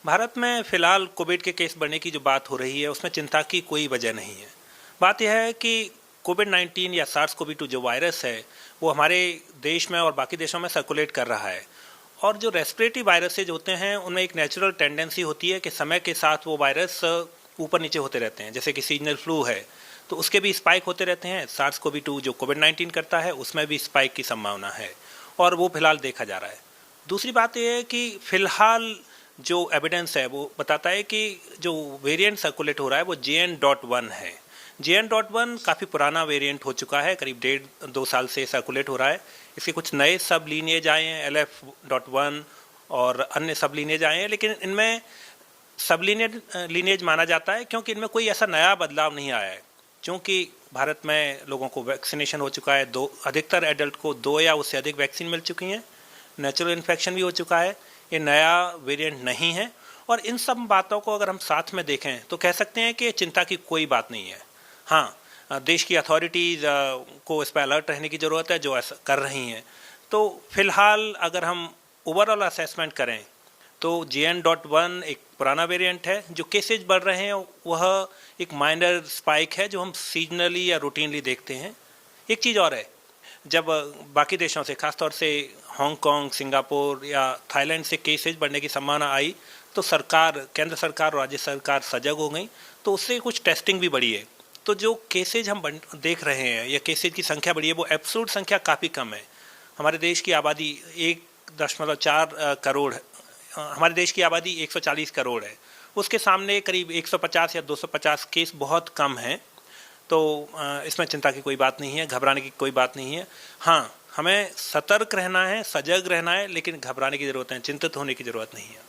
भारत में फिलहाल कोविड के केस बढ़ने की जो बात हो रही है उसमें चिंता की कोई वजह नहीं है। बात यह है कि कोविड-19 या सार्स-कोवी-2 जो वायरस है वो हमारे देश में और बाकी देशों में सर्कुलेट कर रहा है। और जो रेस्पिरेटरी वायरसेज होते हैं उनमें एक नेचुरल टेंडेंसी होती है कि समय के साथ वो वायरस ऊपर नीचे होते रहते हैं। जैसे कि सीजनल फ्लू है तो उसके भी स्पाइक होते रहते हैं। सार्स-कोवी-2 जो कोविड-19 करता है उसमें भी स्पाइक की संभावना है और वो फिलहाल देखा जा रहा है। दूसरी बात यह है कि फिलहाल जो एविडेंस है वो बताता है कि जो वेरिएंट सर्कुलेट हो रहा है वो JN.1 है। JN.1 काफ़ी पुराना वेरिएंट हो चुका है, करीब 1.5-2 साल से सर्कुलेट हो रहा है। इसके कुछ नए सब लीनिएज आए हैं, LF.1 और अन्य सब लीनिएज आए हैं, लेकिन इनमें सब लीनिएज माना जाता है क्योंकि इनमें कोई ऐसा नया बदलाव नहीं आया है। क्योंकि भारत में लोगों को वैक्सीनेशन हो चुका है, अधिकतर एडल्ट को 2 या उससे अधिक वैक्सीन मिल चुकी हैं, नेचुरल इन्फेक्शन भी हो चुका है, ये नया वेरिएंट नहीं है। और इन सब बातों को अगर हम साथ में देखें तो कह सकते हैं कि चिंता की कोई बात नहीं है। हाँ, देश की अथॉरिटीज़ को इस पर अलर्ट रहने की ज़रूरत है जो ऐसा कर रही हैं। तो फिलहाल अगर हम ओवरऑल असेसमेंट करें तो JN.1 एक पुराना वेरिएंट है। जो केसेज बढ़ रहे हैं वह एक माइनर स्पाइक है जो हम सीजनली या रूटीनली देखते हैं। एक चीज़ और है, जब बाकी देशों से खासतौर से हांगकांग, सिंगापुर या थाईलैंड से केसेज बढ़ने की संभावना आई तो सरकार, केंद्र सरकार और राज्य सरकार सजग हो गई, तो उससे कुछ टेस्टिंग भी बढ़ी है। तो जो केसेज हम देख रहे हैं या केसेज की संख्या बढ़ी है वो एब्सोल्यूट संख्या काफ़ी कम है। हमारे देश की आबादी 1.4 करोड़ है। हमारे देश की आबादी 140 करोड़ है, उसके सामने करीब 150 या 250 केस बहुत कम हैं। तो इसमें चिंता की कोई बात नहीं है, घबराने की कोई बात नहीं है। हाँ, हमें सतर्क रहना है, सजग रहना है, लेकिन घबराने की ज़रूरत है, चिंतित होने की ज़रूरत नहीं है।